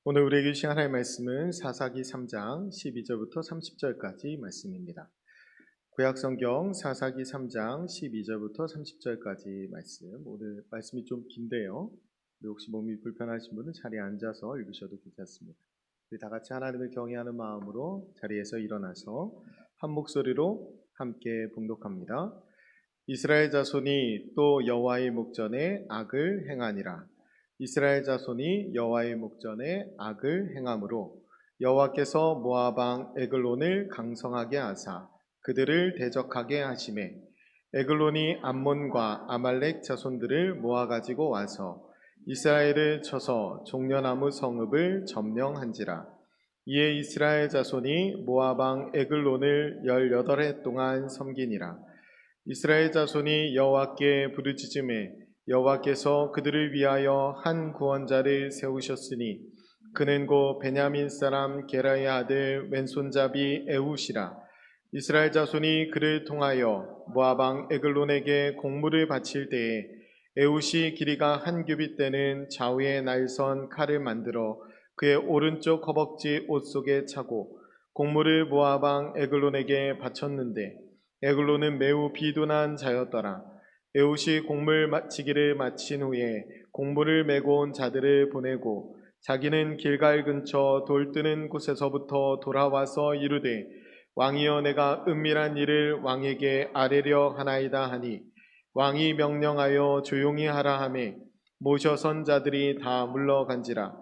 오늘 우리에게 주신 하나님의 말씀은 사사기 3장 12절부터 30절까지 말씀입니다. 구약성경 사사기 3장 12절부터 30절까지 말씀. 오늘 말씀이 좀 긴데요. 혹시 몸이 불편하신 분은 자리에 앉아서 읽으셔도 괜찮습니다. 우리 다 같이 하나님을 경외하는 마음으로 자리에서 일어나서 한 목소리로 함께 봉독합니다. 이스라엘 자손이 또 여호와의 목전에 악을 행하니라. 이스라엘 자손이 여호와의 목전에 악을 행함으로 여호와께서 모압 왕 에글론을 강성하게 하사 그들을 대적하게 하시매 에글론이 암몬과 아말렉 자손들을 모아 가지고 와서 이스라엘을 쳐서 종려나무 성읍을 점령한지라. 이에 이스라엘 자손이 모압 왕 에글론을 18해 동안 섬기니라. 이스라엘 자손이 여호와께 부르짖음에 여호와께서 그들을 위하여 한 구원자를 세우셨으니 그는 곧 베냐민 사람 게라의 아들 왼손잡이 에훗이라. 이스라엘 자손이 그를 통하여 모압 왕 에글론에게 공물을 바칠 때에 에훗이 길이가 한 규빗 되는 좌우에 날선 칼을 만들어 그의 오른쪽 허벅지 옷 속에 차고 공물을 모압 왕 에글론에게 바쳤는데 에글론은 매우 비둔한 자였더라. 에훗이 공물 마치기를 마친 후에 공물을 메고 온 자들을 보내고 자기는 길갈 근처 돌 뜨는 곳에서부터 돌아와서 이르되 왕이여 내가 은밀한 일을 왕에게 아뢰려 하나이다 하니 왕이 명령하여 조용히 하라 하매 모셔선 자들이 다 물러간지라.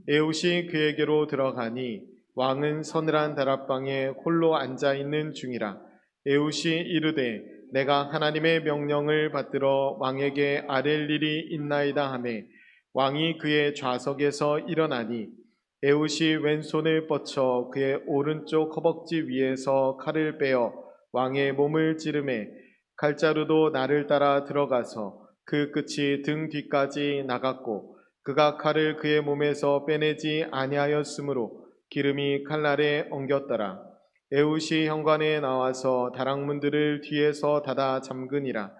에훗이 그에게로 들어가니 왕은 서늘한 다락방에 홀로 앉아 있는 중이라. 에훗이 이르되 내가 하나님의 명령을 받들어 왕에게 아랠 일이 있나이다 하매 왕이 그의 좌석에서 일어나니 에훗이 왼손을 뻗쳐 그의 오른쪽 허벅지 위에서 칼을 빼어 왕의 몸을 찌르매 칼자루도 나를 따라 들어가서 그 끝이 등 뒤까지 나갔고 그가 칼을 그의 몸에서 빼내지 아니하였으므로 기름이 칼날에 엉겼더라. 에훗이 현관에 나와서 다락문들을 뒤에서 닫아 잠그니라.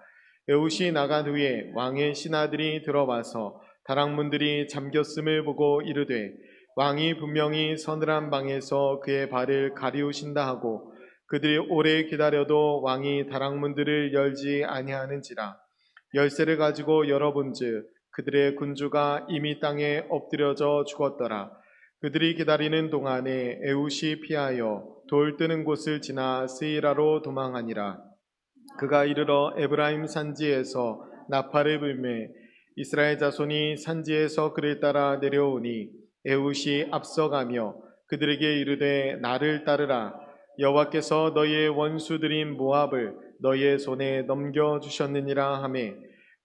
에훗이 나간 후에 왕의 신하들이 들어와서 다락문들이 잠겼음을 보고 이르되 왕이 분명히 서늘한 방에서 그의 발을 가리우신다 하고 그들이 오래 기다려도 왕이 다락문들을 열지 아니하는지라. 열쇠를 가지고 열어본즉 그들의 군주가 이미 땅에 엎드려져 죽었더라. 그들이 기다리는 동안에 에훗이 피하여 돌 뜨는 곳을 지나 스이라로 도망하니라. 그가 이르러 에브라임 산지에서 나팔을 불매 이스라엘 자손이 산지에서 그를 따라 내려오니 에훗이 앞서가며 그들에게 이르되 나를 따르라. 여호와께서 너희의 원수들인 모압을 너희의 손에 넘겨주셨느니라 하매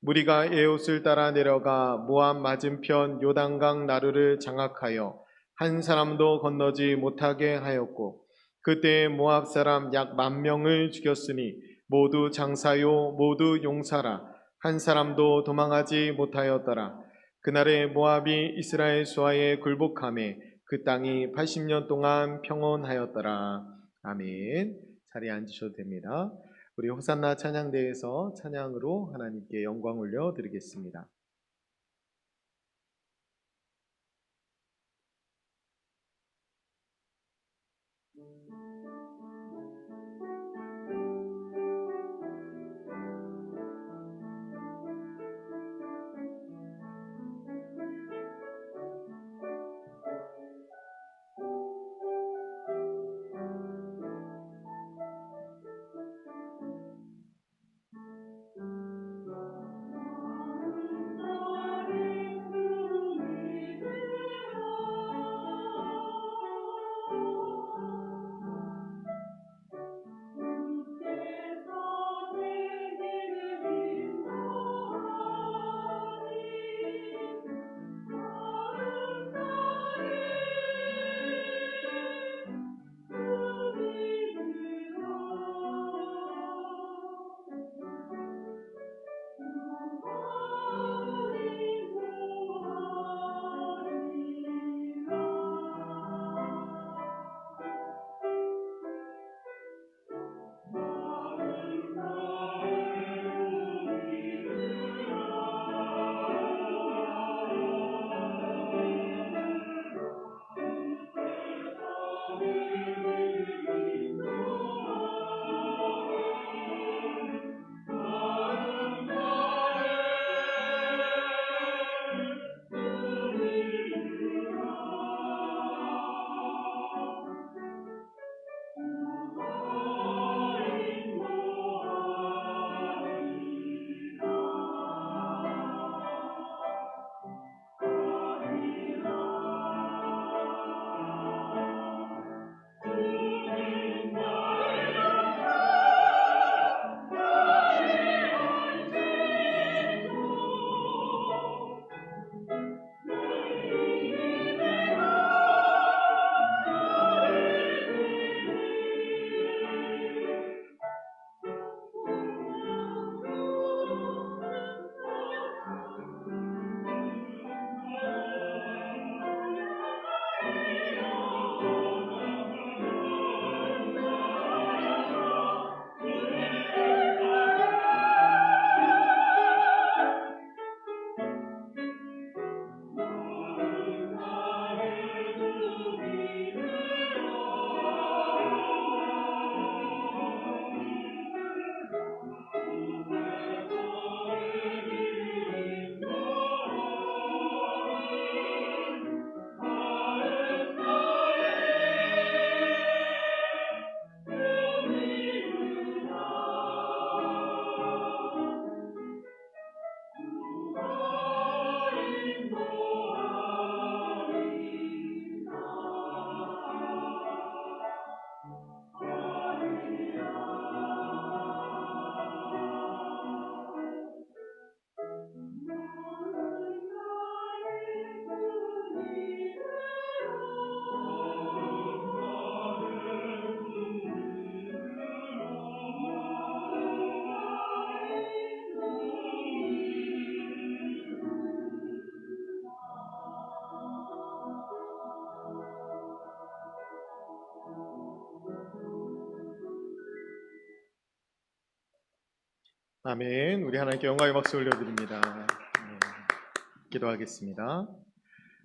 무리가 에훗을 따라 내려가 모압 맞은편 요단강 나루를 장악하여 한 사람도 건너지 못하게 하였고 그때 모압 사람 약 10,000명을 죽였으니 모두 장사요 모두 용사라. 한 사람도 도망하지 못하였더라. 그날에 모압이 이스라엘 수하에 굴복하매 그 땅이 80년 동안 평온하였더라. 아멘. 자리에 앉으셔도 됩니다. 우리 호산나 찬양대에서 찬양으로 하나님께 영광 올려 드리겠습니다. 아멘. 우리 하나님께 영광의 박수 올려드립니다. 기도하겠습니다.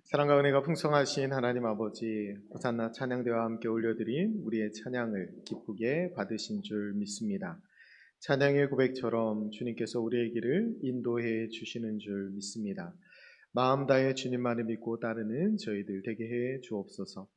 사랑과 은혜가 풍성하신 하나님 아버지, 호산나 찬양대와 함께 올려드린 우리의 찬양을 기쁘게 받으신 줄 믿습니다. 찬양의 고백처럼 주님께서 우리의 길을 인도해 주시는 줄 믿습니다. 마음 다해 주님만을 믿고 따르는 저희들 되게 해 주옵소서.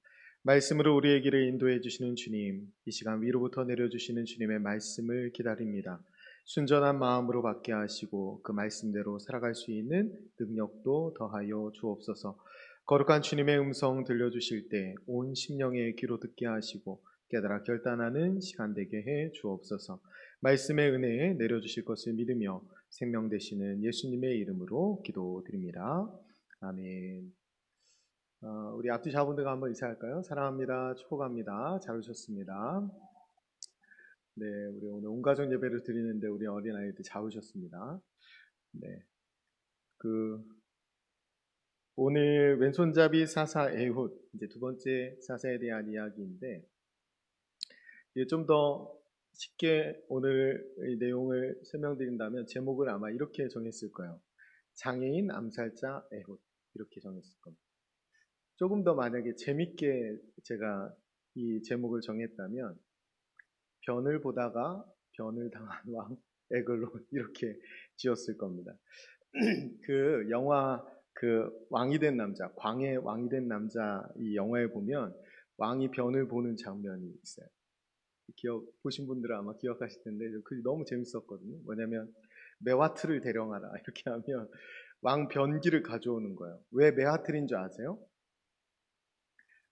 말씀으로 우리의 길을 인도해 주시는 주님, 이 시간 위로부터 내려주시는 주님의 말씀을 기다립니다. 순전한 마음으로 받게 하시고 그 말씀대로 살아갈 수 있는 능력도 더하여 주옵소서. 거룩한 주님의 음성 들려주실 때 온 심령의 귀로 듣게 하시고 깨달아 결단하는 시간 되게 해 주옵소서. 말씀의 은혜에 내려주실 것을 믿으며 생명 되시는 예수님의 이름으로 기도드립니다. 아멘. 우리 앞뒤 자분들과 한번 인사할까요? 사랑합니다. 축복합니다. 잘 오셨습니다. 네, 우리 오늘 온가족 예배를 드리는데 우리 어린아이들 잘 오셨습니다. 네, 오늘 왼손잡이 사사 에훗, 이제 두 번째 사사에 대한 이야기인데, 이게 좀 더 쉽게 오늘 이 내용을 설명드린다면 제목을 아마 이렇게 정했을 거예요. 장애인 암살자 에훗, 이렇게 정했을 겁니다. 조금 더 만약에 재밌게 제가 이 제목을 정했다면 변을 보다가 변을 당한 왕 에글론 이렇게 지었을 겁니다. 그 영화 왕이 된 남자, 광의 왕이 된 남자 이 영화에 보면 왕이 변을 보는 장면이 있어요. 보신 분들은 아마 기억하실 텐데 그게 너무 재밌었거든요. 뭐냐면 메와트를 대령하라 이렇게 하면 왕 변기를 가져오는 거예요. 왜 메와트인 줄 아세요?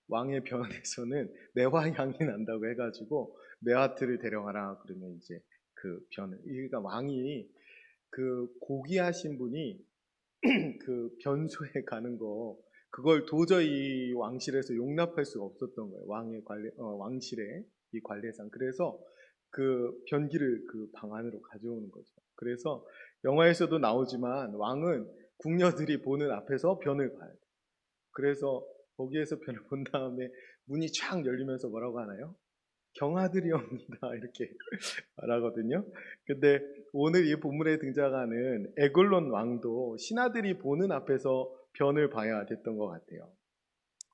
왕의 변에서는 매화향이 난다고 해가지고 메와트를 대령하라 그러면 이제 그 변을, 그러니까 왕이 그 고귀하신 분이 그 변소에 가는 거 그걸 도저히 왕실에서 용납할 수가 없었던 거예요. 왕의 왕실의 이 관례상. 그래서 그 변기를 그 방 안으로 가져오는 거죠. 그래서 영화에서도 나오지만 왕은 궁녀들이 보는 앞에서 변을 봐야 돼요. 그래서 거기에서 변을 본 다음에 문이 쫙 열리면서 뭐라고 하나요? 경아들이옵니다. 이렇게 말하거든요. 근데 오늘 이 본문에 등장하는 에글론 왕도 신하들이 보는 앞에서 변을 봐야 됐던 것 같아요.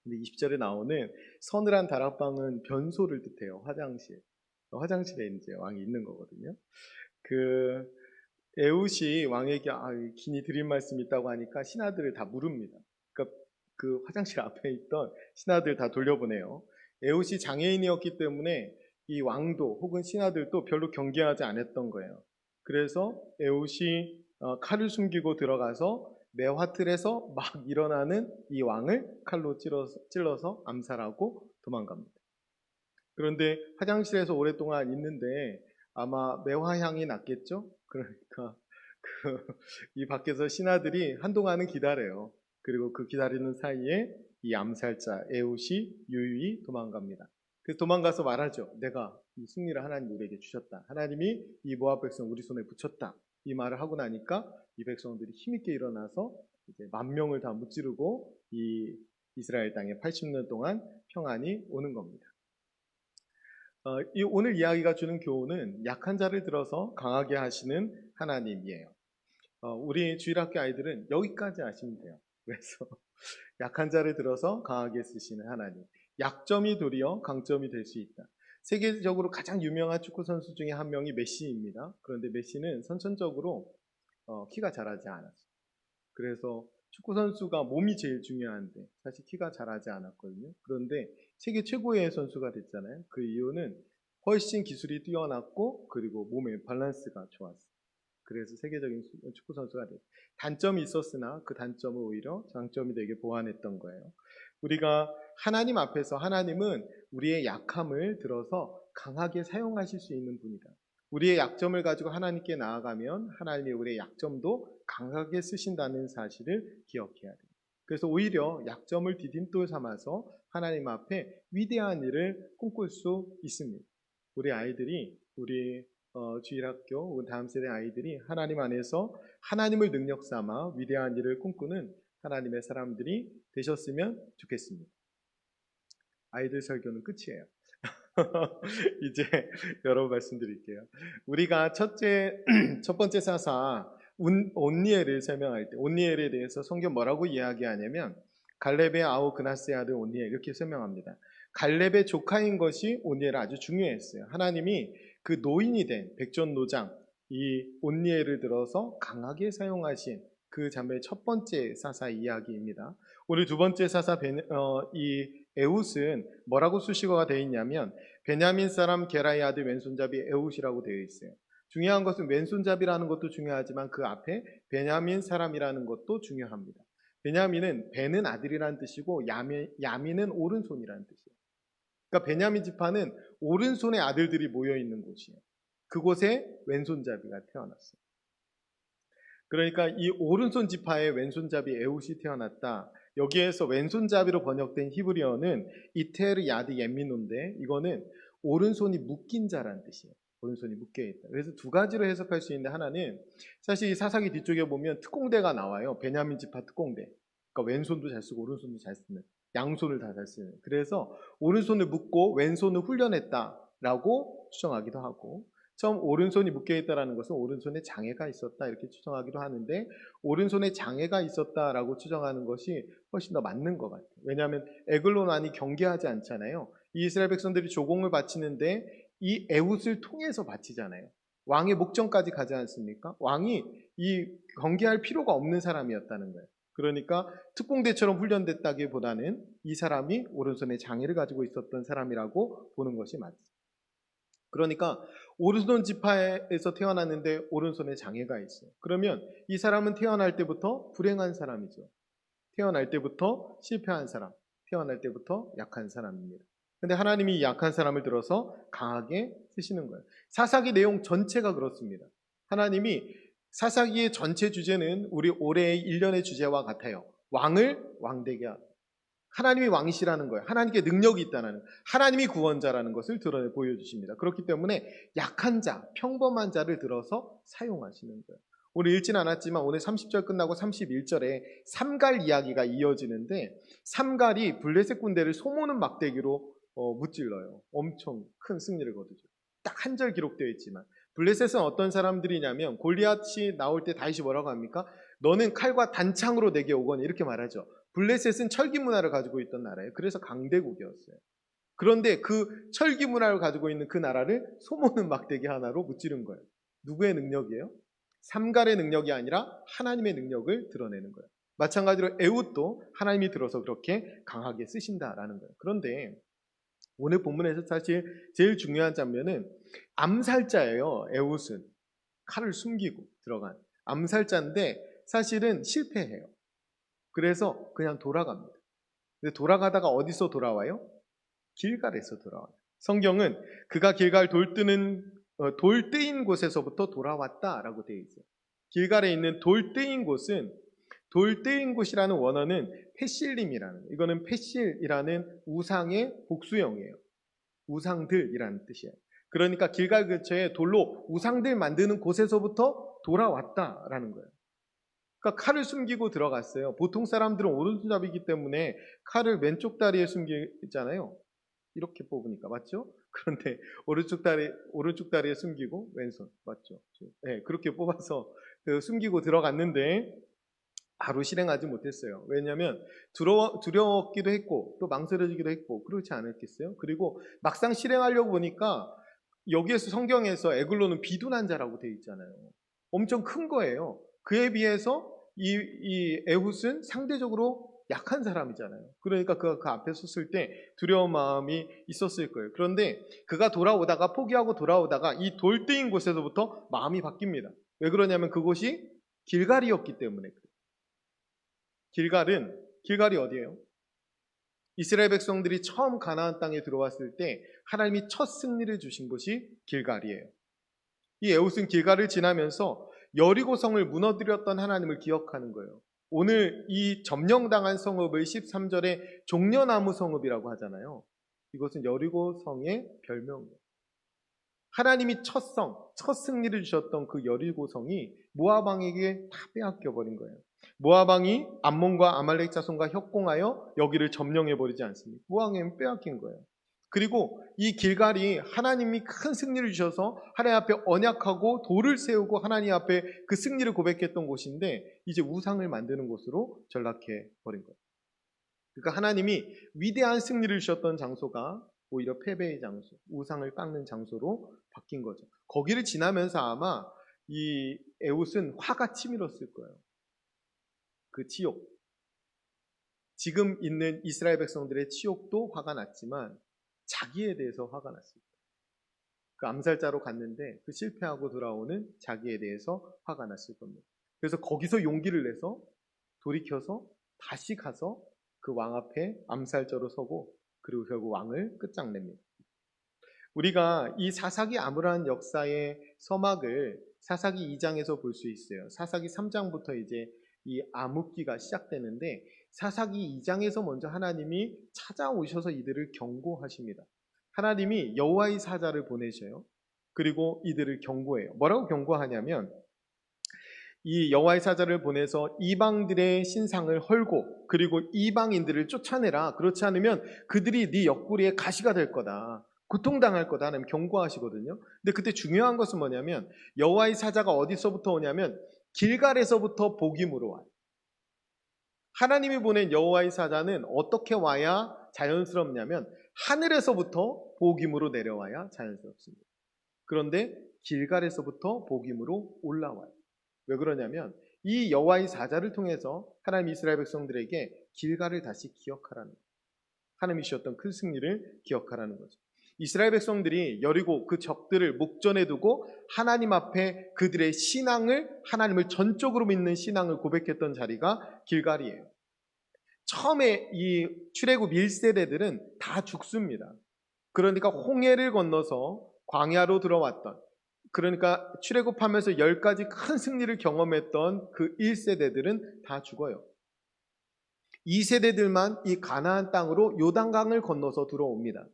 근데 20절에 나오는 서늘한 다락방은 변소를 뜻해요. 화장실. 화장실에 이제 왕이 있는 거거든요. 그 에훗이 왕에게 긴히 드릴 말씀이 있다고 하니까 신하들을 다 물읍니다. 그러니까 그 화장실 앞에 있던 신하들 다 돌려보내요. 에훗이 장애인이었기 때문에 이 왕도 혹은 신하들도 별로 경계하지 않았던 거예요. 그래서 에훗이 칼을 숨기고 들어가서 매화틀에서 막 일어나는 이 왕을 칼로 찔러서 암살하고 도망갑니다. 그런데 화장실에서 오랫동안 있는데 아마 매화향이 났겠죠? 그러니까 이 밖에서 신하들이 한동안은 기다려요. 그리고 그 기다리는 사이에 이 암살자 에훗이 유유히 도망갑니다. 그래서 도망가서 말하죠. 내가 이 승리를 하나님 우리에게 주셨다. 하나님이 이 모압 백성 우리 손에 붙였다. 이 말을 하고 나니까 이 백성들이 힘있게 일어나서 이제 10,000명을 다 무찌르고 이 이스라엘 땅에 80년 동안 평안이 오는 겁니다. 오늘 이야기가 주는 교훈은 약한 자를 들어서 강하게 하시는 하나님이에요. 우리 주일학교 아이들은 여기까지 아시면 돼요. 그래서 약한 자를 들어서 강하게 쓰시는 하나님. 약점이 도리어 강점이 될 수 있다. 세계적으로 가장 유명한 축구 선수 중에 한 명이 메시입니다. 그런데 메시는 선천적으로 키가 자라지 않았어요. 그래서 축구 선수가 몸이 제일 중요한데 사실 키가 자라지 않았거든요. 그런데 세계 최고의 선수가 됐잖아요. 그 이유는 훨씬 기술이 뛰어났고 그리고 몸의 밸런스가 좋았어요. 그래서 세계적인 축구 선수가 됐어요. 단점이 있었으나 그 단점을 오히려 장점이 되게 보완했던 거예요. 우리가 하나님 앞에서 하나님은 우리의 약함을 들어서 강하게 사용하실 수 있는 분이다. 우리의 약점을 가지고 하나님께 나아가면 하나님이 우리의 약점도 강하게 쓰신다는 사실을 기억해야 돼요. 그래서 오히려 약점을 디딤돌 삼아서 하나님 앞에 위대한 일을 꿈꿀 수 있습니다. 우리 아이들이 우리 주일학교 혹은 다음 세대 아이들이 하나님 안에서 하나님을 능력 삼아 위대한 일을 꿈꾸는 하나님의 사람들이 되셨으면 좋겠습니다. 아이들 설교는 끝이에요. 이제 여러 말씀드릴게요. 우리가 첫 번째 사사 온니엘을 설명할 때 온니엘에 대해서 성경 뭐라고 이야기하냐면 갈렙의 아우 그나스의 아들 온니엘 이렇게 설명합니다. 갈렙의 조카인 것이 온니엘을 아주 중요했어요. 하나님이 그 노인이 된 백전노장 이 온니엘을 들어서 강하게 사용하신 그 장면의 첫 번째 사사 이야기입니다. 오늘 두 번째 사사 이 에훗은 뭐라고 수식어가 되어 있냐면 베냐민 사람 게라의 아들 왼손잡이 에훗이라고 되어 있어요. 중요한 것은 왼손잡이라는 것도 중요하지만 그 앞에 베냐민 사람이라는 것도 중요합니다. 베냐민은 베는 아들이라는 뜻이고 야민은 오른손이라는 뜻이에요. 그러니까 베냐민 지파는 오른손의 아들들이 모여 있는 곳이에요. 그곳에 왼손잡이가 태어났어요. 그러니까 이 오른손 지파의 왼손잡이 에훗이 태어났다. 여기에서 왼손잡이로 번역된 히브리어는 이테르 야드 옌미노인데 이거는 오른손이 묶인 자라는 뜻이에요. 오른손이 묶여 있다. 그래서 두 가지로 해석할 수 있는데 하나는 사실 이 사사기 뒤쪽에 보면 특공대가 나와요. 베냐민 지파 특공대. 그러니까 왼손도 잘 쓰고 오른손도 잘 쓰는 양손을 다 잘 쓰는. 그래서 오른손을 묶고 왼손을 훈련했다라고 추정하기도 하고 처음 오른손이 묶여있다는 것은 오른손에 장애가 있었다 이렇게 추정하기도 하는데 오른손에 장애가 있었다라고 추정하는 것이 훨씬 더 맞는 것 같아요. 왜냐하면 에글론안이 경계하지 않잖아요. 이 이스라엘 백성들이 조공을 바치는데 이 에훗을 통해서 바치잖아요. 왕의 목전까지 가지 않습니까? 왕이 이 경계할 필요가 없는 사람이었다는 거예요. 그러니까 특공대처럼 훈련됐다기보다는 이 사람이 오른손에 장애를 가지고 있었던 사람이라고 보는 것이 맞습니다. 그러니까 오른손 지파에서 태어났는데 오른손에 장애가 있어요. 그러면 이 사람은 태어날 때부터 불행한 사람이죠. 태어날 때부터 실패한 사람, 태어날 때부터 약한 사람입니다. 근데 하나님이 약한 사람을 들어서 강하게 쓰시는 거예요. 사사기 내용 전체가 그렇습니다. 하나님이 사사기의 전체 주제는 우리 올해의 1년의 주제와 같아요. 왕을 왕되게 하고 하나님이 왕이시라는 거예요. 하나님께 능력이 있다는 하나님이 구원자라는 것을 드러내 보여주십니다. 그렇기 때문에 약한 자, 평범한 자를 들어서 사용하시는 거예요. 오늘 읽진 않았지만 오늘 30절 끝나고 31절에 삼갈 이야기가 이어지는데 삼갈이 블레셋 군대를 소모는 막대기로 무찔러요. 엄청 큰 승리를 거두죠. 딱 한 절 기록되어 있지만 블레셋은 어떤 사람들이냐면 골리앗이 나올 때 다윗이 뭐라고 합니까? 너는 칼과 단창으로 내게 오거니 이렇게 말하죠. 블레셋은 철기 문화를 가지고 있던 나라예요. 그래서 강대국이었어요. 그런데 그 철기 문화를 가지고 있는 그 나라를 소모는 막대기 하나로 무찌른 거예요. 누구의 능력이에요? 삼갈의 능력이 아니라 하나님의 능력을 드러내는 거예요. 마찬가지로 에훗도 하나님이 들어서 그렇게 강하게 쓰신다라는 거예요. 그런데 오늘 본문에서 사실 제일 중요한 장면은 암살자예요. 에훗은 칼을 숨기고 들어간 암살자인데 사실은 실패해요. 그래서 그냥 돌아갑니다. 근데 돌아가다가 어디서 돌아와요? 길갈에서 돌아와요. 성경은 그가 길갈 돌뜨인 곳에서부터 돌아왔다라고 되어 있어요. 길갈에 있는 돌뜨인 곳은 돌뜨인 곳이라는 원어는 페실림이라는 이거는 페실이라는 우상의 복수형이에요. 우상들이라는 뜻이에요. 그러니까 길갈 근처에 돌로 우상들 만드는 곳에서부터 돌아왔다라는 거예요. 그러니까 칼을 숨기고 들어갔어요. 보통 사람들은 오른손잡이기 때문에 칼을 왼쪽 다리에 숨기잖아요. 이렇게 뽑으니까 맞죠? 그런데 오른쪽 다리에 숨기고 왼손 맞죠? 네, 그렇게 뽑아서 숨기고 들어갔는데 바로 실행하지 못했어요. 왜냐하면 두려웠기도 했고 또 망설여지기도 했고 그렇지 않았겠어요? 그리고 막상 실행하려고 보니까 여기에서 성경에서 에글론은 비둔한 자라고 되어 있잖아요. 엄청 큰 거예요. 그에 비해서 이 에훗은 상대적으로 약한 사람이잖아요. 그러니까 그가 그 앞에 섰을 때 두려운 마음이 있었을 거예요. 그런데 그가 돌아오다가 포기하고 돌아오다가 이 돌뜨인 곳에서부터 마음이 바뀝니다. 왜 그러냐면 그곳이 길갈이었기 때문에 그래요. 길갈이 어디예요? 이스라엘 백성들이 처음 가나안 땅에 들어왔을 때 하나님이 첫 승리를 주신 곳이 길갈이에요. 이 에훗은 길갈을 지나면서 여리고성을 무너뜨렸던 하나님을 기억하는 거예요. 오늘 이 점령당한 성읍을 13절에 종려나무 성읍이라고 하잖아요. 이것은 여리고성의 별명이에요. 하나님이 첫 승리를 주셨던 그 여리고성이 모압 왕에게 다 빼앗겨 버린 거예요. 모압 왕이 암몬과 아말렉 자손과 협공하여 여기를 점령해 버리지 않습니까? 모압 왕에게 빼앗긴 거예요. 그리고 이 길갈이 하나님이 큰 승리를 주셔서 하나님 앞에 언약하고 돌을 세우고 하나님 앞에 그 승리를 고백했던 곳인데 이제 우상을 만드는 곳으로 전락해 버린 거예요. 그러니까 하나님이 위대한 승리를 주셨던 장소가 오히려 패배의 장소, 우상을 깎는 장소로 바뀐 거죠. 거기를 지나면서 아마 이 에훗은 화가 치밀었을 거예요. 그 치욕. 지금 있는 이스라엘 백성들의 치욕도 화가 났지만 자기에 대해서 화가 났습니다. 그 암살자로 갔는데 그 실패하고 돌아오는 자기에 대해서 화가 났을 겁니다. 그래서 거기서 용기를 내서 돌이켜서 다시 가서 그 왕 앞에 암살자로 서고 그리고 결국 왕을 끝장냅니다. 우리가 이 사사기 아므란 역사의 서막을 사사기 2장에서 볼 수 있어요. 사사기 3장부터 이제 이 암흑기가 시작되는데 사사기 2장에서 먼저 하나님이 찾아오셔서 이들을 경고하십니다. 하나님이 여호와의 사자를 보내셔요. 그리고 이들을 경고해요. 뭐라고 경고하냐면 이 여호와의 사자를 보내서 이방들의 신상을 헐고 그리고 이방인들을 쫓아내라. 그렇지 않으면 그들이 네 옆구리에 가시가 될 거다. 고통당할 거다 하는 경고하시거든요. 근데 그때 중요한 것은 뭐냐면 여호와의 사자가 어디서부터 오냐면 길갈에서부터 복임으로 와요. 하나님이 보낸 여호와의 사자는 어떻게 와야 자연스럽냐면 하늘에서부터 복임으로 내려와야 자연스럽습니다. 그런데 길갈에서부터 복임으로 올라와요. 왜 그러냐면 이 여호와의 사자를 통해서 하나님 이스라엘 백성들에게 길갈을 다시 기억하라는 거예요. 하나님이 주셨던 큰 승리를 기억하라는 거죠. 이스라엘 백성들이 여리고 그 적들을 목전에 두고 하나님 앞에 그들의 신앙을 하나님을 전적으로 믿는 신앙을 고백했던 자리가 길갈이에요. 처음에 이 출애굽 1세대들은 다 죽습니다. 그러니까 홍해를 건너서 광야로 들어왔던 그러니까 출애굽하면서 10가지 큰 승리를 경험했던 그 1세대들은 다 죽어요. 2세대들만 이 가나안 땅으로 요단강을 건너서 들어옵니다.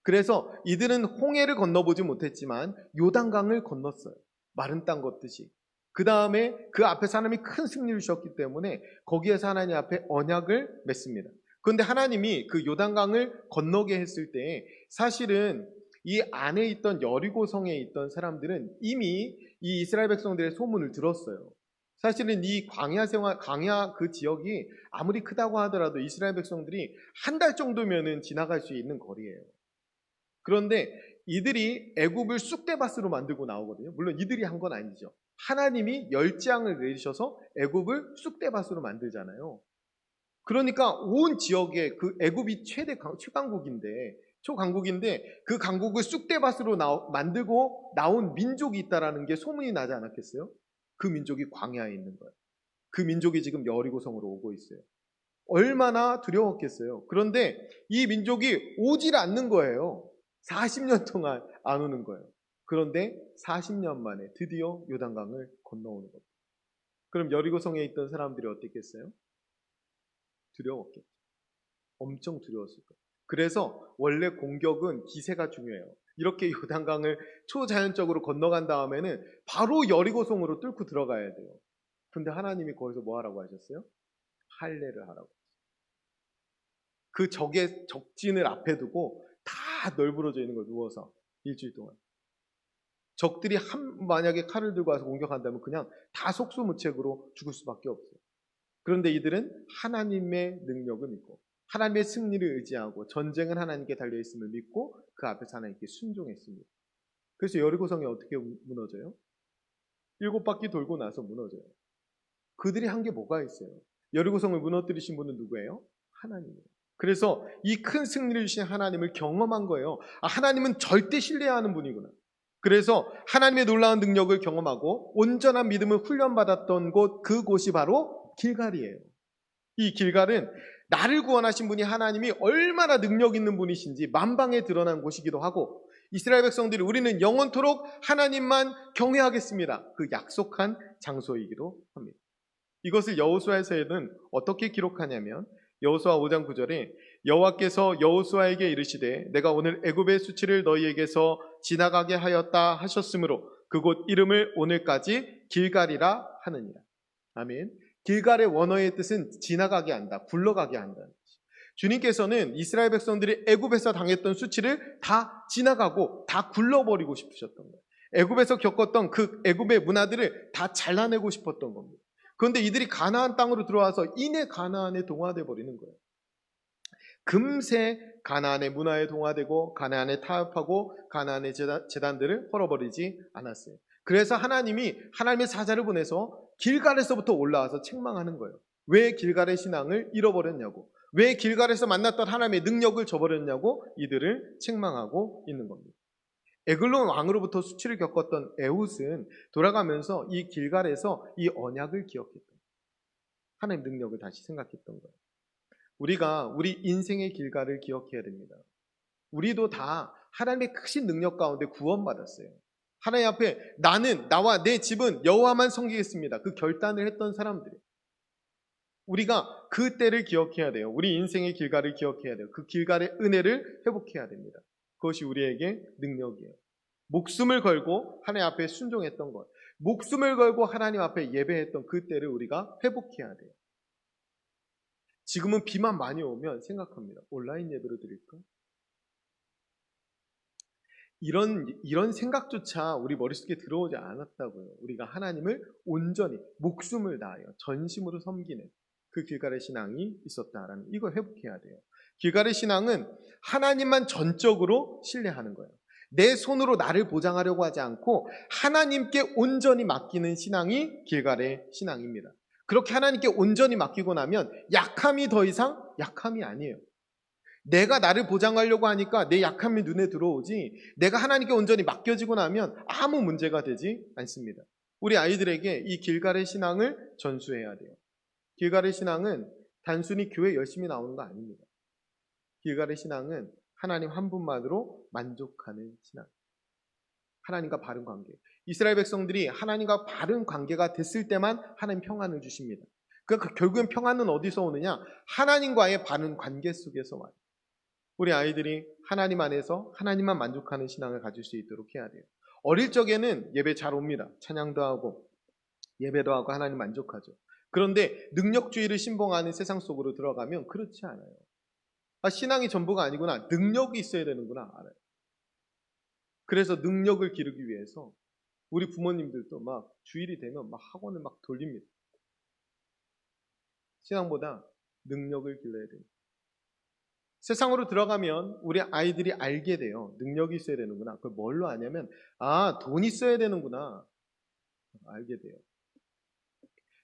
그래서 이들은 홍해를 건너보지 못했지만 요단강을 건넜어요. 마른 땅 걷듯이. 그 다음에 그 앞에서 하나님이 큰 승리를 주셨기 때문에 거기에서 하나님 앞에 언약을 맺습니다. 그런데 하나님이 그 요단강을 건너게 했을 때 사실은 이 안에 있던 여리고성에 있던 사람들은 이미 이 이스라엘 백성들의 소문을 들었어요. 사실은 이 광야 그 지역이 아무리 크다고 하더라도 이스라엘 백성들이 한 달 정도면은 지나갈 수 있는 거리예요. 그런데 이들이 애굽을 쑥대밭으로 만들고 나오거든요. 물론 이들이 한 건 아니죠. 하나님이 열재앙을 내리셔서 애굽을 쑥대밭으로 만들잖아요. 그러니까 온 지역에 그 애굽이 초강국인데 그 강국을 쑥대밭으로 만들고 나온 민족이 있다라는 게 소문이 나지 않았겠어요? 그 민족이 광야에 있는 거예요. 그 민족이 지금 여리고성으로 오고 있어요. 얼마나 두려웠겠어요. 그런데 이 민족이 오질 않는 거예요. 40년 동안 안 오는 거예요. 그런데 40년 만에 드디어 요단강을 건너오는 겁니다. 그럼 여리고성에 있던 사람들이 어땠겠어요? 두려웠겠죠. 엄청 두려웠을 거예요. 그래서 원래 공격은 기세가 중요해요. 이렇게 요단강을 초자연적으로 건너간 다음에는 바로 여리고성으로 뚫고 들어가야 돼요. 근데 하나님이 거기서 뭐 하라고 하셨어요? 할례를 하라고. 그 적진을 앞에 두고 다 널브러져 있는 걸 누워서 일주일 동안. 적들이 만약에 칼을 들고 와서 공격한다면 그냥 다 속수무책으로 죽을 수밖에 없어요. 그런데 이들은 하나님의 능력을 믿고 하나님의 승리를 의지하고 전쟁은 하나님께 달려있음을 믿고 그 앞에서 하나님께 순종했습니다. 그래서 여리고성이 어떻게 무너져요? 7바퀴 돌고 나서 무너져요. 그들이 한 게 뭐가 있어요? 여리고성을 무너뜨리신 분은 누구예요? 하나님이에요. 그래서 이 큰 승리를 주신 하나님을 경험한 거예요. 하나님은 절대 신뢰하는 분이구나. 그래서 하나님의 놀라운 능력을 경험하고 온전한 믿음을 훈련받았던 그곳이 바로 길갈이에요. 이 길갈은 나를 구원하신 분이 하나님이 얼마나 능력 있는 분이신지 만방에 드러난 곳이기도 하고 이스라엘 백성들이 우리는 영원토록 하나님만 경외하겠습니다. 그 약속한 장소이기도 합니다. 이것을 여호수아서에는 어떻게 기록하냐면 여호수아 5장 9절에 여호와께서 여호수아에게 이르시되 내가 오늘 애굽의 수치를 너희에게서 지나가게 하였다 하셨으므로 그곳 이름을 오늘까지 길갈이라 하느니라. 아멘. 길갈의 원어의 뜻은 지나가게 한다, 굴러가게 한다. 주님께서는 이스라엘 백성들이 애굽에서 당했던 수치를 다 지나가고 다 굴러버리고 싶으셨던 거예요. 애굽에서 겪었던 그 애굽의 문화들을 다 잘라내고 싶었던 겁니다. 그런데 이들이 가나안 땅으로 들어와서 이내 가나안에 동화돼 버리는 거예요. 금세 가나안의 문화에 동화되고 가나안에 타협하고 가나안의 제단들을 헐어버리지 않았어요. 그래서 하나님이 하나님의 사자를 보내서 길갈에서부터 올라와서 책망하는 거예요. 왜 길갈의 신앙을 잃어버렸냐고, 왜 길갈에서 만났던 하나님의 능력을 저버렸냐고 이들을 책망하고 있는 겁니다. 에글론 왕으로부터 수치를 겪었던 에훗은 돌아가면서 이 길갈에서 이 언약을 기억했던 거예요. 하나님의 능력을 다시 생각했던 거예요. 우리가 우리 인생의 길갈을 기억해야 됩니다. 우리도 다 하나님의 크신 능력 가운데 구원받았어요. 하나님 앞에 나는, 나와 내 집은 여호와만 섬기겠습니다. 그 결단을 했던 사람들이에요. 우리가 그 때를 기억해야 돼요. 우리 인생의 길갈을 기억해야 돼요. 그 길갈의 은혜를 회복해야 됩니다. 그것이 우리에게 능력이에요. 목숨을 걸고 하나님 앞에 순종했던 것, 목숨을 걸고 하나님 앞에 예배했던 그 때를 우리가 회복해야 돼요. 지금은 비만 많이 오면 생각합니다. 온라인 예배로 드릴까? 이런 생각조차 우리 머릿속에 들어오지 않았다고요. 우리가 하나님을 온전히 목숨을 다하여 전심으로 섬기는 그 길갈의 신앙이 있었다라는, 이걸 회복해야 돼요. 길갈의 신앙은 하나님만 전적으로 신뢰하는 거예요. 내 손으로 나를 보장하려고 하지 않고 하나님께 온전히 맡기는 신앙이 길갈의 신앙입니다. 그렇게 하나님께 온전히 맡기고 나면 약함이 더 이상 약함이 아니에요. 내가 나를 보장하려고 하니까 내 약함이 눈에 들어오지, 내가 하나님께 온전히 맡겨지고 나면 아무 문제가 되지 않습니다. 우리 아이들에게 이 길갈의 신앙을 전수해야 돼요. 길갈의 신앙은 단순히 교회 열심히 나오는 거 아닙니다. 길갈의 신앙은 하나님 한 분만으로 만족하는 신앙. 하나님과 바른 관계. 이스라엘 백성들이 하나님과 바른 관계가 됐을 때만 하나님 평안을 주십니다. 그러니까 결국엔 평안은 어디서 오느냐? 하나님과의 바른 관계 속에서 와요. 우리 아이들이 하나님 안에서 하나님만 만족하는 신앙을 가질 수 있도록 해야 돼요. 어릴 적에는 예배 잘 옵니다. 찬양도 하고 예배도 하고 하나님 만족하죠. 그런데 능력주의를 신봉하는 세상 속으로 들어가면 그렇지 않아요. 신앙이 전부가 아니구나, 능력이 있어야 되는구나 알아요. 그래서 능력을 기르기 위해서 우리 부모님들도 막 주일이 되면 막 학원을 막 돌립니다. 신앙보다 능력을 길러야 됩니다. 세상으로 들어가면 우리 아이들이 알게 돼요. 능력이 있어야 되는구나. 그걸 뭘로 아냐면, 돈이 있어야 되는구나 알게 돼요.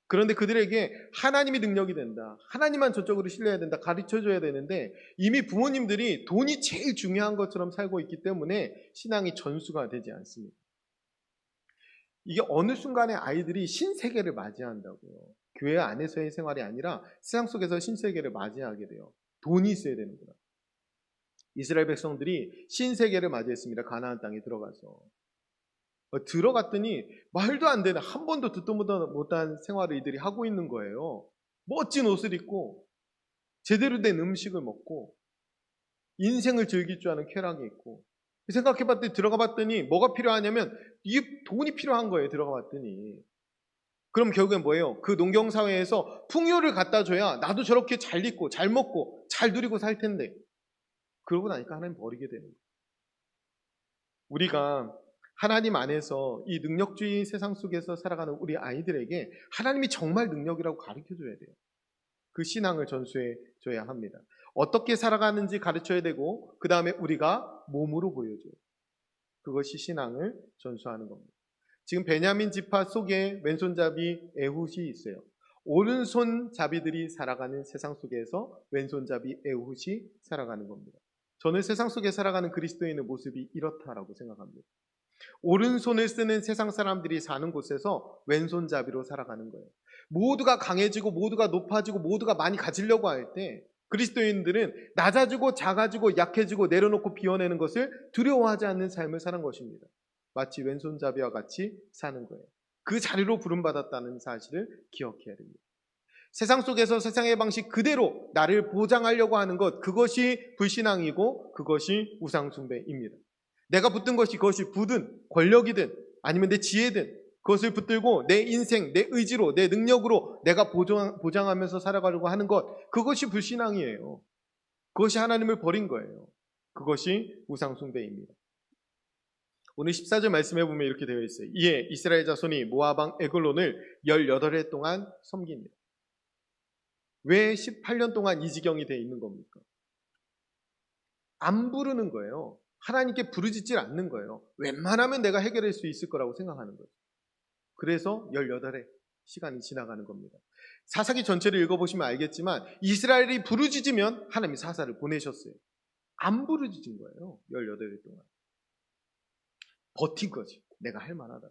그런데 그들에게 하나님이 능력이 된다, 하나님만 저쪽으로 신뢰해야 된다 가르쳐줘야 되는데, 이미 부모님들이 돈이 제일 중요한 것처럼 살고 있기 때문에 신앙이 전수가 되지 않습니다. 이게 어느 순간에 아이들이 신세계를 맞이한다고요. 교회 안에서의 생활이 아니라 세상 속에서 신세계를 맞이하게 돼요. 돈이 있어야 되는구나. 이스라엘 백성들이 신세계를 맞이했습니다. 가나안 땅에 들어가서. 들어갔더니 말도 안 되는, 한 번도 듣도 못한 생활을 이들이 하고 있는 거예요. 멋진 옷을 입고 제대로 된 음식을 먹고 인생을 즐길 줄 아는 쾌락이 있고, 생각해봤더니 들어가 봤더니 뭐가 필요하냐면 이게 돈이 필요한 거예요. 들어가 봤더니. 그럼 결국엔 뭐예요? 그 농경사회에서 풍요를 갖다 줘야 나도 저렇게 잘 입고 잘 먹고 잘 누리고 살 텐데, 그러고 나니까 하나님 버리게 되는 거예요. 우리가 하나님 안에서 이 능력주의 세상 속에서 살아가는 우리 아이들에게 하나님이 정말 능력이라고 가르쳐줘야 돼요. 그 신앙을 전수해 줘야 합니다. 어떻게 살아가는지 가르쳐야 되고, 그 다음에 우리가 몸으로 보여줘요. 그것이 신앙을 전수하는 겁니다. 지금 베냐민 지파 속에 왼손잡이 에훗이 있어요. 오른손잡이들이 살아가는 세상 속에서 왼손잡이 에훗이 살아가는 겁니다. 저는 세상 속에 살아가는 그리스도인의 모습이 이렇다라고 생각합니다. 오른손을 쓰는 세상 사람들이 사는 곳에서 왼손잡이로 살아가는 거예요. 모두가 강해지고 모두가 높아지고 모두가 많이 가지려고 할 때 그리스도인들은 낮아지고 작아지고 약해지고 내려놓고 비워내는 것을 두려워하지 않는 삶을 사는 것입니다. 마치 왼손잡이와 같이 사는 거예요. 그 자리로 부름받았다는 사실을 기억해야 됩니다. 세상 속에서 세상의 방식 그대로 나를 보장하려고 하는 것, 그것이 불신앙이고 그것이 우상숭배입니다. 내가 붙든 것이, 그것이 부든 권력이든 아니면 내 지혜든 그것을 붙들고 내 인생, 내 의지로, 내 능력으로 내가 보장하면서 살아가려고 하는 것, 그것이 불신앙이에요. 그것이 하나님을 버린 거예요. 그것이 우상숭배입니다. 오늘 14절 말씀해 보면 이렇게 되어 있어요. 이에 이스라엘 자손이 모압 왕 에글론을 18해 동안 섬깁니다. 왜 18년 동안 이 지경이 되어 있는 겁니까? 안 부르는 거예요. 하나님께 부르짖질 않는 거예요. 웬만하면 내가 해결할 수 있을 거라고 생각하는 거죠. 그래서 18해 시간이 지나가는 겁니다. 사사기 전체를 읽어보시면 알겠지만 이스라엘이 부르짖으면 하나님이 사사를 보내셨어요. 안 부르짖은 거예요. 18해 동안. 버틴 거지. 내가 할 만하다.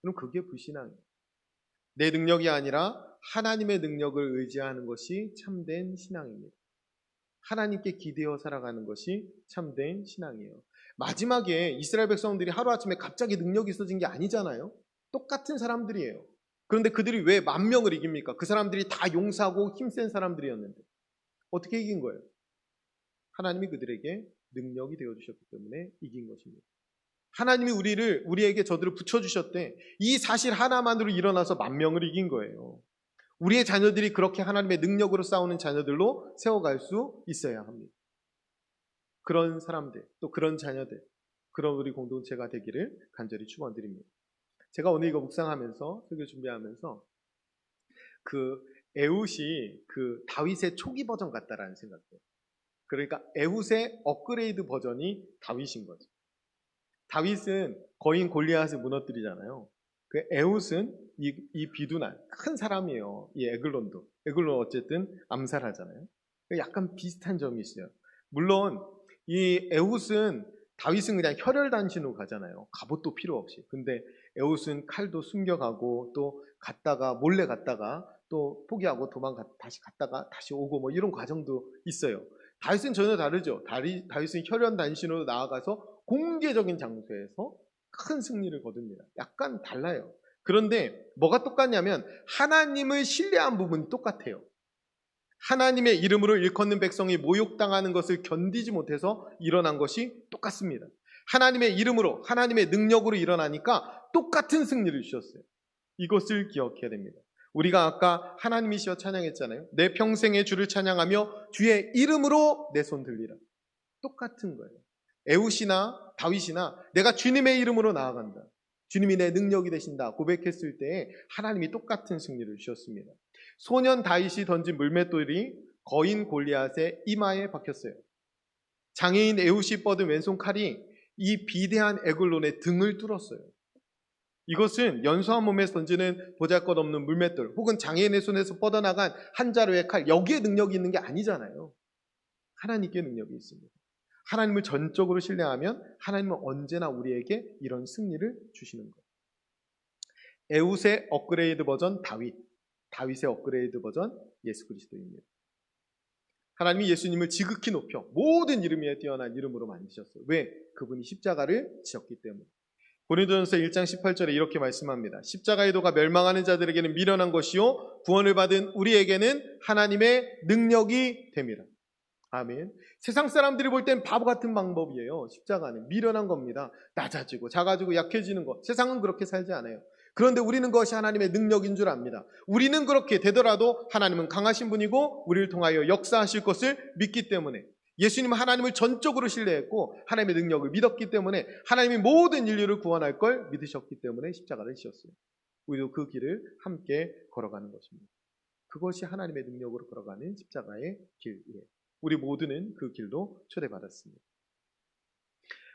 그럼 그게 불신앙이에요. 내 능력이 아니라 하나님의 능력을 의지하는 것이 참된 신앙입니다. 하나님께 기대어 살아가는 것이 참된 신앙이에요. 마지막에 이스라엘 백성들이 하루아침에 갑자기 능력이 있어진 게 아니잖아요. 똑같은 사람들이에요. 그런데 그들이 왜 10,000명을 이깁니까? 그 사람들이 다 용사고 힘센 사람들이었는데 어떻게 이긴 거예요? 하나님이 그들에게 능력이 되어주셨기 때문에 이긴 것입니다. 하나님이 우리에게 저들을 붙여주셨대. 이 사실 하나만으로 일어나서 10,000명을 이긴 거예요. 우리의 자녀들이 그렇게 하나님의 능력으로 싸우는 자녀들로 세워갈 수 있어야 합니다. 그런 사람들, 또 그런 자녀들, 그런 우리 공동체가 되기를 간절히 축원드립니다. 제가 오늘 이거 묵상하면서, 설교 준비하면서 그 에훗이 그 다윗의 초기 버전 같다라는 생각이에요. 그러니까 에훗의 업그레이드 버전이 다윗인 거죠. 다윗은 거인 골리앗을 무너뜨리잖아요. 그 에훗은 이 비둔한 큰 사람이에요. 이 에글론도. 에글론 어쨌든 암살하잖아요. 약간 비슷한 점이 있어요. 물론 이 에훗은 다윗은 그냥 혈혈단신으로 가잖아요. 갑옷도 필요 없이. 근데 에훗은 칼도 숨겨가고 또 갔다가 몰래 갔다가 또 포기하고 다시 갔다가 다시 오고 뭐 이런 과정도 있어요. 다윗은 전혀 다르죠. 다윗은 혈혈단신으로 나아가서 공개적인 장소에서 큰 승리를 거둡니다. 약간 달라요. 그런데 뭐가 똑같냐면 하나님을 신뢰한 부분이 똑같아요. 하나님의 이름으로 일컫는 백성이 모욕당하는 것을 견디지 못해서 일어난 것이 똑같습니다. 하나님의 이름으로 하나님의 능력으로 일어나니까 똑같은 승리를 주셨어요. 이것을 기억해야 됩니다. 우리가 아까 하나님이시여 찬양했잖아요. 내 평생의 주를 찬양하며 주의 이름으로 내 손 들리라. 똑같은 거예요. 에훗이나 다윗이나 내가 주님의 이름으로 나아간다. 주님이 내 능력이 되신다 고백했을 때 하나님이 똑같은 승리를 주셨습니다. 소년 다윗이 던진 물맷돌이 거인 골리앗의 이마에 박혔어요. 장애인 에훗이 뻗은 왼손 칼이 이 비대한 에글론의 등을 뚫었어요. 이것은 연소한 몸에서 던지는 보잘것없는 물맷돌 혹은 장애인의 손에서 뻗어나간 한 자루의 칼, 여기에 능력이 있는 게 아니잖아요. 하나님께 능력이 있습니다. 하나님을 전적으로 신뢰하면 하나님은 언제나 우리에게 이런 승리를 주시는 거예요. 에훗의 업그레이드 버전 다윗의 업그레이드 버전 예수 그리스도입니다. 하나님이 예수님을 지극히 높여 모든 이름 위에 뛰어난 이름으로 만드셨어요. 왜? 그분이 십자가를 지셨기 때문에. 고린도전서 1장 18절에 이렇게 말씀합니다. 십자가의 도가 멸망하는 자들에게는 미련한 것이요 구원을 받은 우리에게는 하나님의 능력이 됩니다. 아멘. 세상 사람들이 볼 땐 바보 같은 방법이에요. 십자가는 미련한 겁니다. 낮아지고 작아지고 약해지는 것. 세상은 그렇게 살지 않아요. 그런데 우리는 그것이 하나님의 능력인 줄 압니다. 우리는 그렇게 되더라도 하나님은 강하신 분이고 우리를 통하여 역사하실 것을 믿기 때문에, 예수님은 하나님을 전적으로 신뢰했고 하나님의 능력을 믿었기 때문에 하나님이 모든 인류를 구원할 걸 믿으셨기 때문에 십자가를 지셨어요. 우리도 그 길을 함께 걸어가는 것입니다. 그것이 하나님의 능력으로 걸어가는 십자가의 길이에요. 우리 모두는 그 길로 초대받았습니다.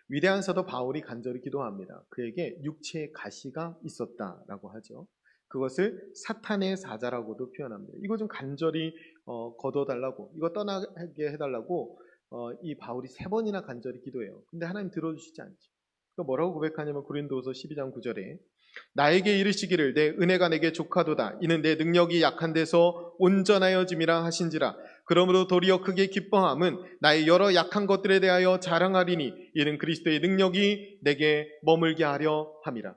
위대한 사도 바울이 간절히 기도합니다. 그에게 육체의 가시가 있었다라고 하죠. 그것을 사탄의 사자라고도 표현합니다. 이거 좀 간절히 거둬달라고, 이거 떠나게 해달라고 이 바울이 3번이나 간절히 기도해요. 근데 하나님 들어주시지 않죠. 그러니까 뭐라고 고백하냐면 고린도후서 12장 9절에 나에게 이르시기를 내 은혜가 내게 족하도다. 이는 내 능력이 약한 데서 온전하여짐이라 하신지라. 그러므로 도리어 크게 기뻐함은 나의 여러 약한 것들에 대하여 자랑하리니 이는 그리스도의 능력이 내게 머물게 하려 함이라.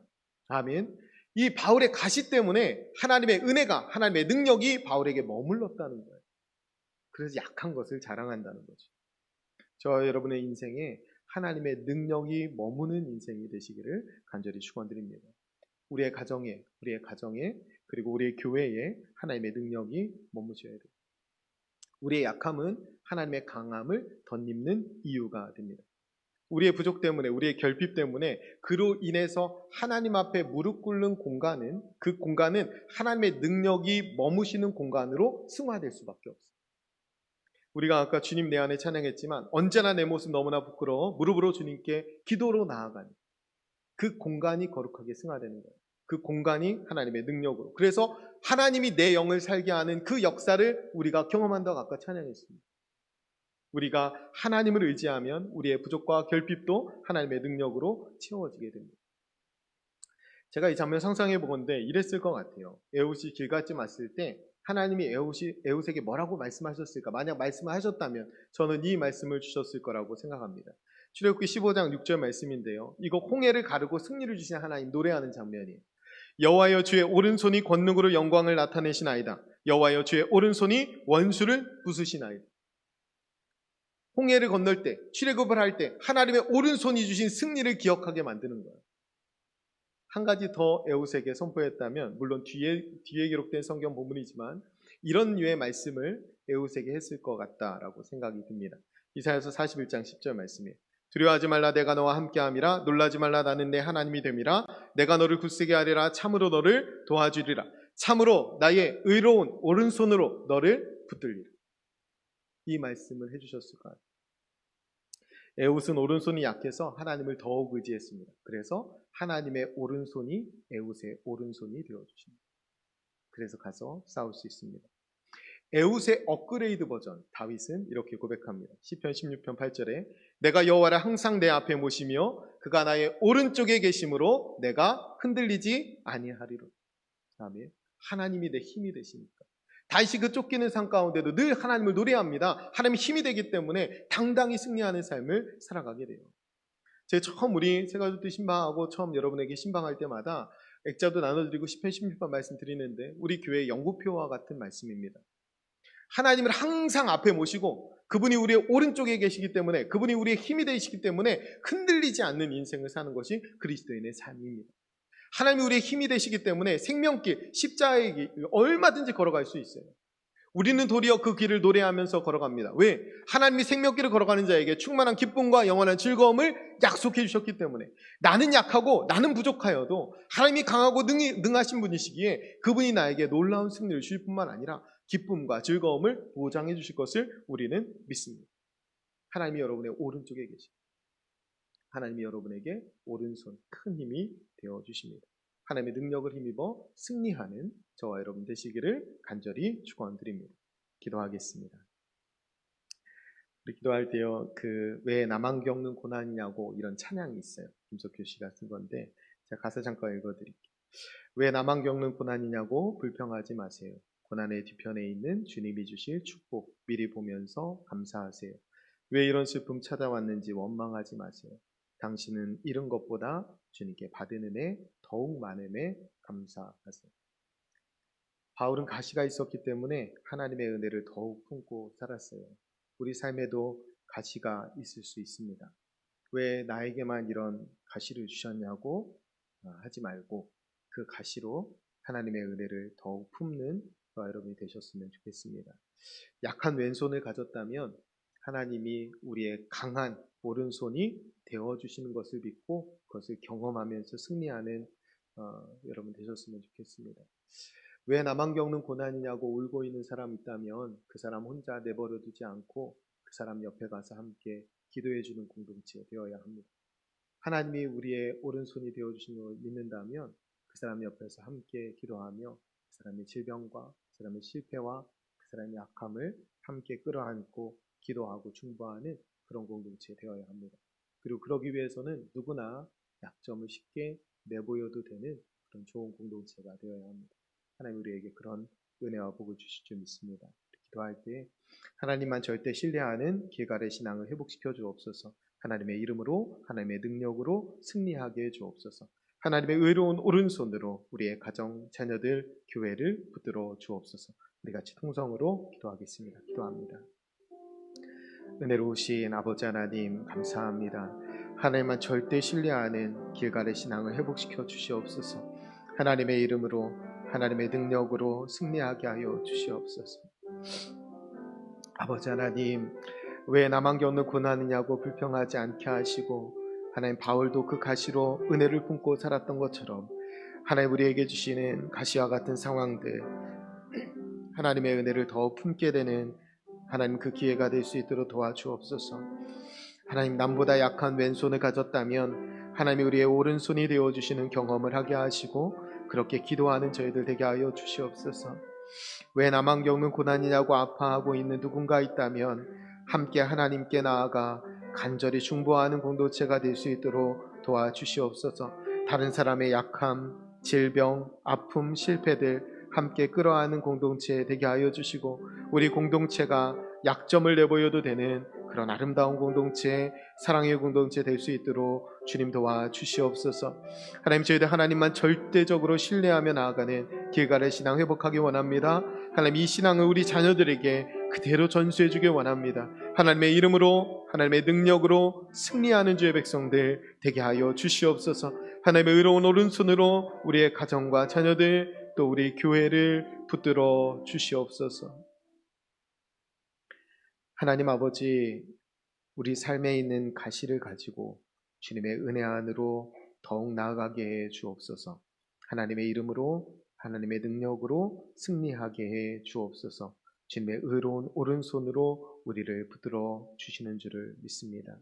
아멘. 이 바울의 가시 때문에 하나님의 은혜가, 하나님의 능력이 바울에게 머물렀다는 거예요. 그래서 약한 것을 자랑한다는 거죠. 저와 여러분의 인생에 하나님의 능력이 머무는 인생이 되시기를 간절히 축원드립니다. 우리의 가정에 그리고 우리의 교회에 하나님의 능력이 머무셔야 돼요. 우리의 약함은 하나님의 강함을 덧입는 이유가 됩니다. 우리의 부족 때문에, 우리의 결핍 때문에 그로 인해서 하나님 앞에 무릎 꿇는 공간은, 그 공간은 하나님의 능력이 머무시는 공간으로 승화될 수밖에 없어요. 우리가 아까 주님 내 안에 찬양했지만 언제나 내 모습 너무나 부끄러워 무릎으로 주님께 기도로 나아가는 그 공간이 거룩하게 승화되는 거예요. 그 공간이 하나님의 능력으로. 그래서 하나님이 내 영을 살게 하는 그 역사를 우리가 경험한다고 아까 찬양했습니다. 우리가 하나님을 의지하면 우리의 부족과 결핍도 하나님의 능력으로 채워지게 됩니다. 제가 이 장면 상상해 보건데 이랬을 것 같아요. 에훗이 길갓집 왔을 때 하나님이 에훗에게 뭐라고 말씀하셨을까? 만약 말씀을 하셨다면 저는 이 말씀을 주셨을 거라고 생각합니다. 출애굽기 15장 6절 말씀인데요. 이거 홍해를 가르고 승리를 주신 하나님 노래하는 장면이에요. 여호와여 주의 오른손이 권능으로 영광을 나타내시나이다. 여호와여 주의 오른손이 원수를 부수시나이다. 홍해를 건널 때, 출애굽을 할 때 하나님의 오른손이 주신 승리를 기억하게 만드는 거예요. 한 가지 더 에훗에게 선포했다면, 물론 뒤에 기록된 성경 본문이지만 이런 류의 말씀을 에훗에게 했을 것 같다라고 생각이 듭니다. 이사야서 41장 10절 말씀이에요. 두려워하지 말라, 내가 너와 함께함이라. 놀라지 말라, 나는 내 하나님이 됨이라. 내가 너를 굳세게 하리라. 참으로 너를 도와주리라. 참으로 나의 의로운 오른손으로 너를 붙들리라. 이 말씀을 해주셨을 것 같아요. 에훗은 오른손이 약해서 하나님을 더욱 의지했습니다. 그래서 하나님의 오른손이 에훗의 오른손이 되어주십니다. 그래서 가서 싸울 수 있습니다. 에훗의 업그레이드 버전, 다윗은 이렇게 고백합니다. 시편 16편 8절에 내가 여호와를 항상 내 앞에 모시며 그가 나의 오른쪽에 계심으로 내가 흔들리지 아니하리로. 다음에 하나님이 내 힘이 되시니까. 다윗이 그 쫓기는 산 가운데도 늘 하나님을 노래합니다. 하나님이 힘이 되기 때문에 당당히 승리하는 삶을 살아가게 돼요. 제가 처음 우리 새가족들 신방하고 처음 여러분에게 신방할 때마다 액자도 나눠드리고 시편 16편 말씀드리는데 우리 교회의 연구표와 같은 말씀입니다. 하나님을 항상 앞에 모시고 그분이 우리의 오른쪽에 계시기 때문에, 그분이 우리의 힘이 되시기 때문에 흔들리지 않는 인생을 사는 것이 그리스도인의 삶입니다. 하나님이 우리의 힘이 되시기 때문에 생명길, 십자가의 길 얼마든지 걸어갈 수 있어요. 우리는 도리어 그 길을 노래하면서 걸어갑니다. 왜? 하나님이 생명길을 걸어가는 자에게 충만한 기쁨과 영원한 즐거움을 약속해 주셨기 때문에. 나는 약하고 나는 부족하여도 하나님이 강하고 능하신 분이시기에 그분이 나에게 놀라운 승리를 주실 뿐만 아니라 기쁨과 즐거움을 보장해 주실 것을 우리는 믿습니다. 하나님이 여러분의 오른쪽에 계십니다. 하나님이 여러분에게 오른손 큰 힘이 되어주십니다. 하나님의 능력을 힘입어 승리하는 저와 여러분 되시기를 간절히 축원드립니다. 기도하겠습니다. 우리 기도할 때요, 왜 나만 겪는 고난이냐고 이런 찬양이 있어요. 김석규 씨가 쓴 건데 제가 가사 잠깐 읽어드릴게요. 왜 나만 겪는 고난이냐고 불평하지 마세요. 고난의 뒤편에 있는 주님이 주실 축복 미리 보면서 감사하세요. 왜 이런 슬픔 찾아왔는지 원망하지 마세요. 당신은 잃은 것보다 주님께 받은 은혜 더욱 많음에 감사하세요. 바울은 가시가 있었기 때문에 하나님의 은혜를 더욱 품고 살았어요. 우리 삶에도 가시가 있을 수 있습니다. 왜 나에게만 이런 가시를 주셨냐고 하지 말고 그 가시로 하나님의 은혜를 더욱 품는 저와 여러분이 되셨으면 좋겠습니다. 약한 왼손을 가졌다면 하나님이 우리의 강한 오른손이 되어주시는 것을 믿고 그것을 경험하면서 승리하는 여러분 되셨으면 좋겠습니다. 왜 나만 겪는 고난이냐고 울고 있는 사람 있다면 그 사람 혼자 내버려 두지 않고 그 사람 옆에 가서 함께 기도해 주는 공동체 되어야 합니다. 하나님이 우리의 오른손이 되어주시는 걸 믿는다면 그 사람 옆에서 함께 기도하며 그 사람의 질병과 그 사람의 실패와 그 사람의 약함을 함께 끌어안고 기도하고 중보하는 그런 공동체 되어야 합니다. 그리고 그러기 위해서는 누구나 약점을 쉽게 내보여도 되는 그런 좋은 공동체가 되어야 합니다. 하나님 우리에게 그런 은혜와 복을 주실 줄 믿습니다. 기도할 때 하나님만 절대 신뢰하는 길갈의 신앙을 회복시켜 주옵소서. 하나님의 이름으로 하나님의 능력으로 승리하게 해 주옵소서. 하나님의 의로운 오른손으로 우리의 가정, 자녀들, 교회를 붙들어 주옵소서. 우리 같이 통성으로 기도하겠습니다. 기도합니다. 은혜로우신 아버지 하나님 감사합니다. 하나님만 절대 신뢰하는 길갈의 신앙을 회복시켜 주시옵소서. 하나님의 이름으로 하나님의 능력으로 승리하게 하여 주시옵소서. 아버지 하나님, 왜 나만 겪는 고난이냐고 불평하지 않게 하시고, 하나님 바울도 그 가시로 은혜를 품고 살았던 것처럼 하나님 우리에게 주시는 가시와 같은 상황들, 하나님의 은혜를 더 품게 되는 하나님 그 기회가 될 수 있도록 도와주옵소서. 하나님, 남보다 약한 왼손을 가졌다면 하나님이 우리의 오른손이 되어주시는 경험을 하게 하시고, 그렇게 기도하는 저희들 되게 하여 주시옵소서. 왜 나만 겪는 고난이냐고 아파하고 있는 누군가 있다면 함께 하나님께 나아가 간절히 중보하는 공동체가 될 수 있도록 도와주시옵소서. 다른 사람의 약함, 질병, 아픔, 실패들 함께 끌어안는 공동체 되게 하여 주시고, 우리 공동체가 약점을 내보여도 되는 그런 아름다운 공동체, 사랑의 공동체 될 수 있도록 주님 도와주시옵소서. 하나님, 저희들 하나님만 절대적으로 신뢰하며 나아가는 길가의 신앙 회복하기 원합니다. 하나님, 이 신앙을 우리 자녀들에게 그대로 전수해 주길 원합니다. 하나님의 이름으로, 하나님의 능력으로 승리하는 주의 백성들 되게 하여 주시옵소서. 하나님의 의로운 오른손으로 우리의 가정과 자녀들, 또 우리 교회를 붙들어 주시옵소서. 하나님 아버지, 우리 삶에 있는 가시를 가지고 주님의 은혜 안으로 더욱 나아가게 해 주옵소서. 하나님의 이름으로, 하나님의 능력으로 승리하게 해 주옵소서. 주님의 의로운 오른손으로 우리를 붙들어 주시는 줄을 믿습니다.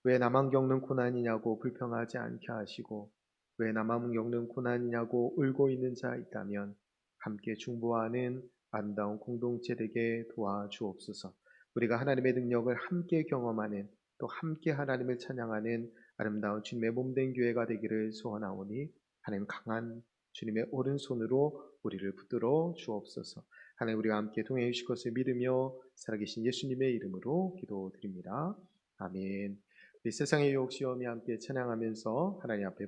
왜 나만 겪는 고난이냐고 불평하지 않게 하시고, 왜 나만 겪는 고난이냐고 울고 있는 자 있다면 함께 중보하는 아름다운 공동체 되게 도와주옵소서. 우리가 하나님의 능력을 함께 경험하는, 또 함께 하나님을 찬양하는 아름다운 주님의 몸된 교회가 되기를 소원하오니, 하나님 강한 주님의 오른손으로 우리를 붙들어 주옵소서. 하나님, 우리와 함께 동행해 주실 것을 믿으며 살아계신 예수님의 이름으로 기도드립니다. 아멘. 우리 세상의 유혹 시험이 함께 찬양하면서 하나님 앞에